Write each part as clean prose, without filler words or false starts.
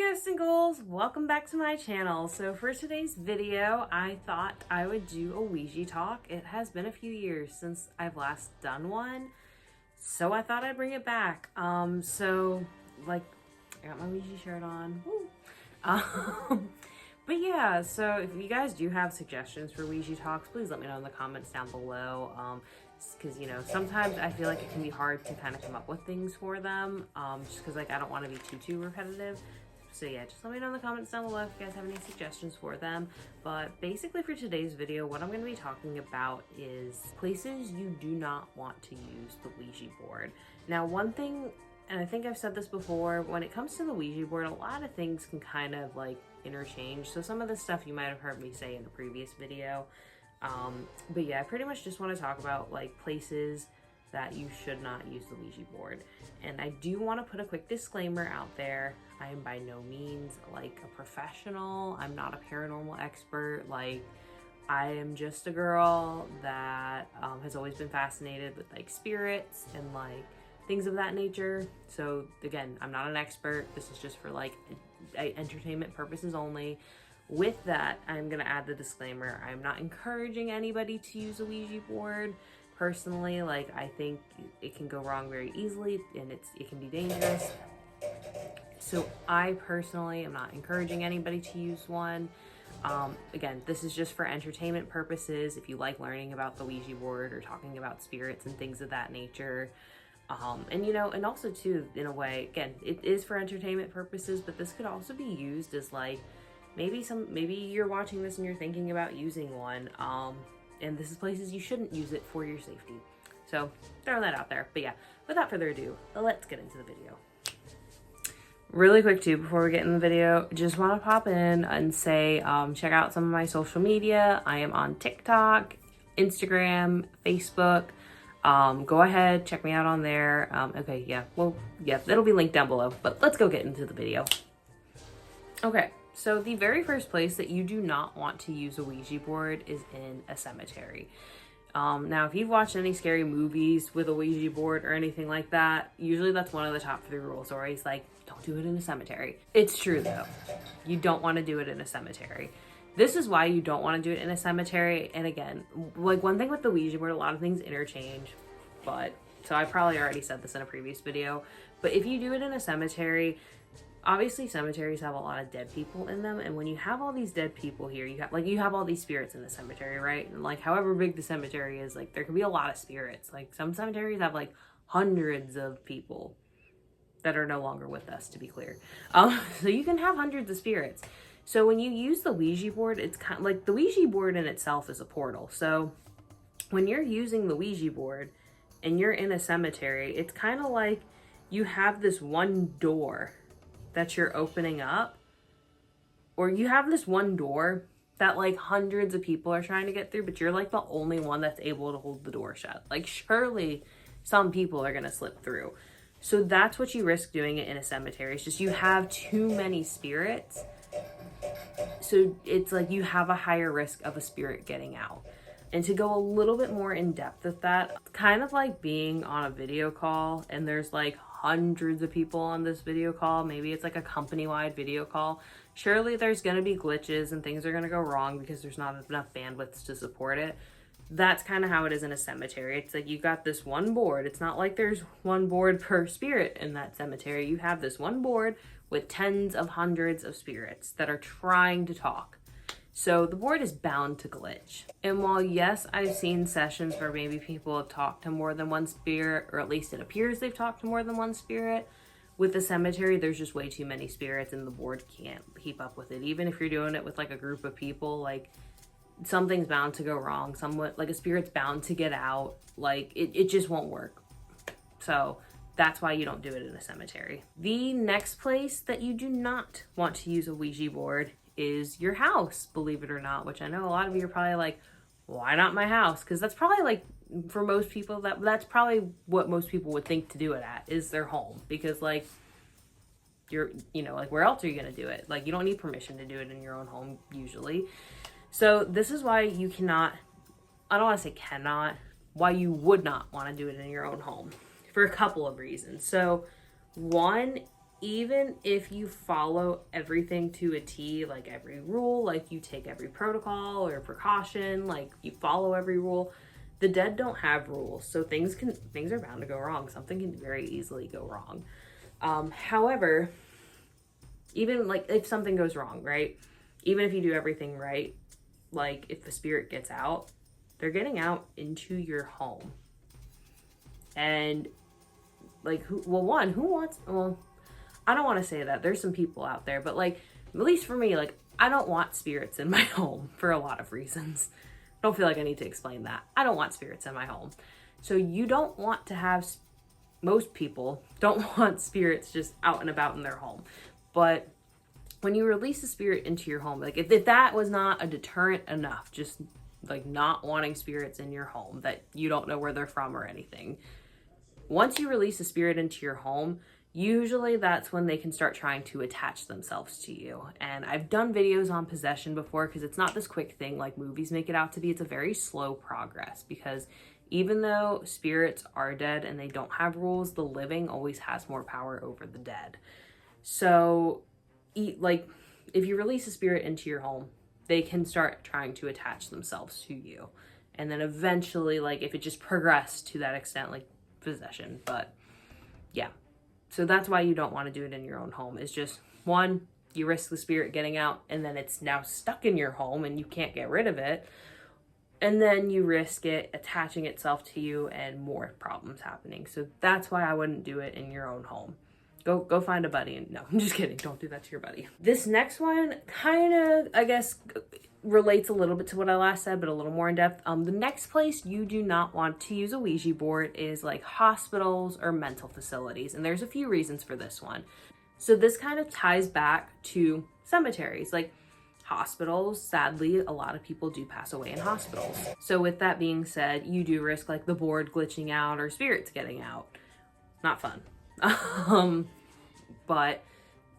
ghosts and ghouls, welcome back to my channel. So for today's video, I thought I would do a Ouija talk. It has been a few years since I've last done one, so I thought I'd bring it back. So like, I got my Ouija shirt on. Woo. But yeah, so if you guys do have suggestions for Ouija talks, please let me know in the comments down below. Because, you know, sometimes I feel like it can be hard to kind of come up with things for them, just because, like, I don't want to be too repetitive. So yeah, just let me know in the comments down below if you guys have any suggestions for them. But basically for today's video, what I'm going to be talking about is places you do not want to use the Ouija board. Now, one thing, and I think I've said this before, when it comes to the Ouija board, a lot of things can kind of like interchange. So some of the stuff you might have heard me say in a previous video. But yeah, I pretty much just want to talk about like places that you should not use the Ouija board. And I do want to put a quick disclaimer out there. I am by no means like a professional. I'm not a paranormal expert. Like, I am just a girl that has always been fascinated with like spirits and like things of that nature. So again, I'm not an expert. This is just for like entertainment purposes only. With that, I'm going to add the disclaimer. I'm not encouraging anybody to use a Ouija board. Personally, like, I think it can go wrong very easily and it can be dangerous. So I personally am not encouraging anybody to use one. Again, this is just for entertainment purposes. If you like learning about the Ouija board or talking about spirits and things of that nature. And you know, and also too, in a way, again, it is for entertainment purposes, but this could also be used as like, maybe you're watching this and you're thinking about using one, and this is places you shouldn't use it for your safety. So throwing that out there. But yeah, without further ado, let's get into the video. Really quick too, before we get in the video, just want to pop in and say, check out some of my social media. I am on TikTok, Instagram, Facebook. Go ahead, check me out on there. Okay, yeah, well, yeah, it'll be linked down below, but let's go get into the video. Okay. So the very first place that you do not want to use a Ouija board is in a cemetery. Now, if you've watched any scary movies with a Ouija board or anything like that, usually that's one of the top 3 rules, or he's like, don't do it in a cemetery. It's true though. You don't want to do it in a cemetery. This is why you don't want to do it in a cemetery. And again, like one thing with the Ouija board, a lot of things interchange, but so I probably already said this in a previous video, but if you do it in a cemetery, obviously cemeteries have a lot of dead people in them, and when you have all these dead people here, you have all these spirits in the cemetery, right? And like however big the cemetery is, like there can be a lot of spirits. Like some cemeteries have like hundreds of people that are no longer with us, to be clear. So you can have hundreds of spirits. So when you use the Ouija board, it's kind of like the Ouija board in itself is a portal. So when you're using the Ouija board and you're in a cemetery, it's kind of like you have this one door that you're opening up, or you have this one door that like hundreds of people are trying to get through, but you're like the only one that's able to hold the door shut. Like surely some people are gonna slip through. So that's what you risk doing it in a cemetery. It's just you have too many spirits. So it's like you have a higher risk of a spirit getting out. And to go a little bit more in depth with that, it's kind of like being on a video call and there's like hundreds of people on this video call. Maybe it's like a company-wide video call. Surely there's going to be glitches and things are going to go wrong because there's not enough bandwidth to support it. That's kind of how it is in a cemetery. It's like you got this one board. It's not like there's one board per spirit in that cemetery. You have this one board with tens of hundreds of spirits that are trying to talk. So the board is bound to glitch. And while yes, I've seen sessions where maybe people have talked to more than one spirit, or at least it appears they've talked to more than one spirit, with the cemetery, there's just way too many spirits and the board can't keep up with it. Even if you're doing it with like a group of people, like something's bound to go wrong. Somewhat like a spirit's bound to get out. Like it just won't work. So that's why you don't do it in a cemetery. The next place that you do not want to use a Ouija board is your house, believe it or not, which I know a lot of you are probably like, why not my house? Because that's probably like, for most people, that's probably what most people would think to do it at, is their home. Because like, you're, you know, like where else are you going to do it? Like you don't need permission to do it in your own home usually. So this is why you cannot, I don't want to say cannot, why you would not want to do it in your own home for a couple of reasons. So one, even if you follow everything to a T, like every rule, like you take every protocol or precaution, like you follow every rule, the dead don't have rules. So things are bound to go wrong. Something can very easily go wrong. However, even like if something goes wrong, right? Even if you do everything right, like if the spirit gets out, they're getting out into your home. And like, who wants, well, I don't want to say that. There's some people out there, but like, at least for me, like, I don't want spirits in my home for a lot of reasons. Don't feel like I need to explain that. I don't want spirits in my home. So you don't want to have, most people don't want spirits just out and about in their home. But when you release a spirit into your home, like if that was not a deterrent enough, just like not wanting spirits in your home that you don't know where they're from or anything, once you release a spirit into your home, usually that's when they can start trying to attach themselves to you. And I've done videos on possession before because it's not this quick thing like movies make it out to be. It's a very slow progress because even though spirits are dead and they don't have rules, the living always has more power over the dead. So like if you release a spirit into your home, they can start trying to attach themselves to you. And then eventually, like if it just progressed to that extent, like possession. But yeah, so that's why you don't want to do it in your own home. It's just, one, you risk the spirit getting out and then it's now stuck in your home and you can't get rid of it. And then you risk it attaching itself to you and more problems happening. So that's why I wouldn't do it in your own home. Go find a buddy. And no, I'm just kidding. Don't do that to your buddy. This next one kind of, I guess, relates a little bit to what I last said, but a little more in depth. The next place you do not want to use a Ouija board is like hospitals or mental facilities. And there's a few reasons for this one. So this kind of ties back to cemeteries. Like hospitals, sadly, a lot of people do pass away in hospitals. So with that being said, you do risk like the board glitching out or spirits getting out. Not fun. But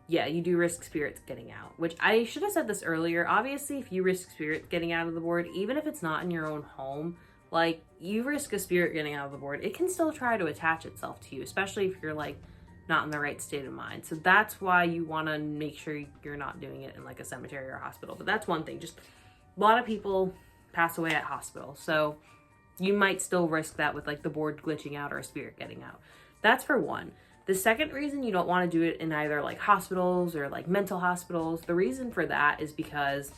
yeah, you do risk spirits getting out, which I should have said this earlier. Obviously, if you risk spirits getting out of the board, even if it's not in your own home, like you risk a spirit getting out of the board, it can still try to attach itself to you, especially if you're like not in the right state of mind. So that's why you want to make sure you're not doing it in like a cemetery or a hospital. But that's one thing. Just a lot of people pass away at hospitals, so you might still risk that with like the board glitching out or a spirit getting out. That's for one. The second reason you don't want to do it in either like hospitals or like mental hospitals, the reason for that is because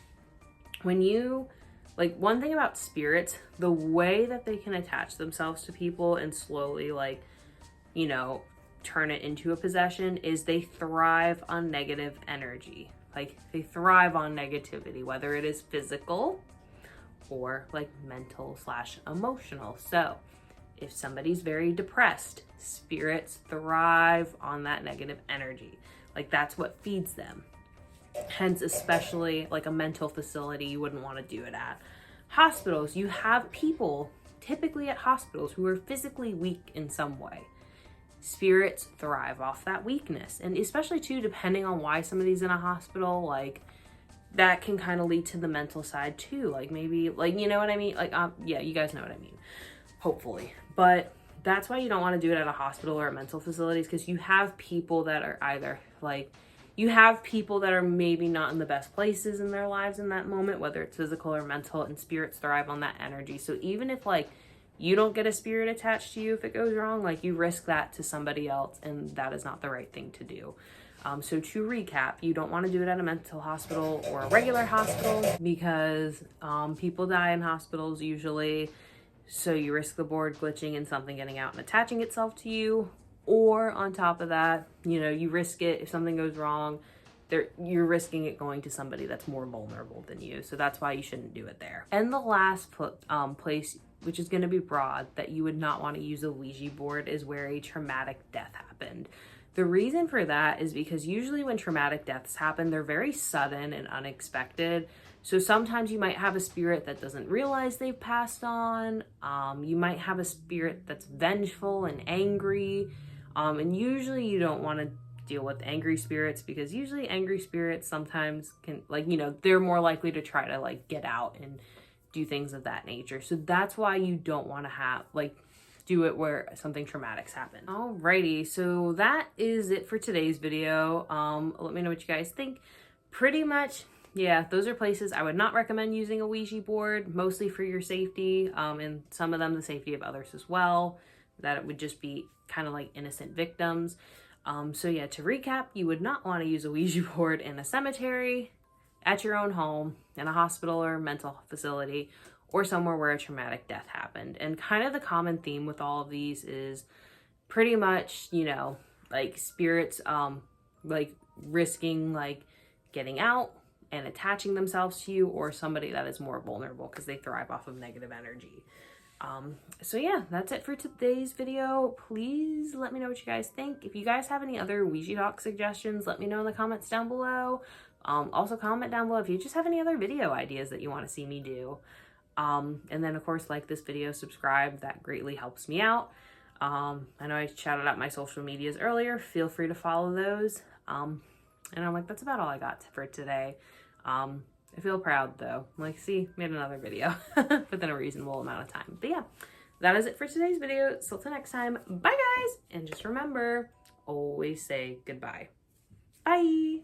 when you, like one thing about spirits, the way that they can attach themselves to people and slowly like, you know, turn it into a possession is they thrive on negative energy. Like they thrive on negativity, whether it is physical or like mental / emotional. So if somebody's very depressed, spirits thrive on that negative energy. Like that's what feeds them. Hence, especially like a mental facility, you wouldn't want to do it at. Hospitals, you have people typically at hospitals who are physically weak in some way. Spirits thrive off that weakness. And especially too, depending on why somebody's in a hospital, like that can kind of lead to the mental side too. Like maybe, like, you know what I mean? Like, yeah, you guys know what I mean. Hopefully. But that's why you don't want to do it at a hospital or at mental facilities, because you have people that are either like, you have people that are maybe not in the best places in their lives in that moment, whether it's physical or mental, and spirits thrive on that energy. So even if like you don't get a spirit attached to you if it goes wrong, like you risk that to somebody else, and that is not the right thing to do. So to recap, you don't want to do it at a mental hospital or a regular hospital because people die in hospitals usually. So you risk the board glitching and something getting out and attaching itself to you. Or on top of that, you know, you risk it if something goes wrong, you're risking it going to somebody that's more vulnerable than you. So that's why you shouldn't do it there. And the last place, which is going to be broad, that you would not want to use a Ouija board is where a traumatic death happened. The reason for that is because usually when traumatic deaths happen, they're very sudden and unexpected. So sometimes you might have a spirit that doesn't realize they've passed on. You might have a spirit that's vengeful and angry. And usually you don't want to deal with angry spirits, because usually angry spirits sometimes can, like, you know, they're more likely to try to like get out and do things of that nature. So that's why you don't want to have, like, do it where something traumatic's happened. Alrighty, so that is it for today's video. Let me know what you guys think. Pretty much, yeah, those are places I would not recommend using a Ouija board, mostly for your safety, and some of them the safety of others as well, that it would just be kind of like innocent victims. So yeah, to recap, you would not want to use a Ouija board in a cemetery, at your own home, in a hospital or mental facility, or somewhere where a traumatic death happened. And kind of the common theme with all of these is pretty much, you know, like spirits, like risking like getting out and attaching themselves to you, or somebody that is more vulnerable because they thrive off of negative energy. So yeah, that's it for today's video. Please let me know what you guys think. If you guys have any other Ouija talk suggestions, let me know in the comments down below. Also comment down below if you just have any other video ideas that you want to see me do. And then of course, like this video, subscribe, that greatly helps me out. I know I shouted out my social medias earlier, feel free to follow those. And I'm like, that's about all I got for today. I feel proud though. I'm like, see, made another video within a reasonable amount of time. But yeah, that is it for today's video. So till next time, bye guys. And just remember, always say goodbye. Bye.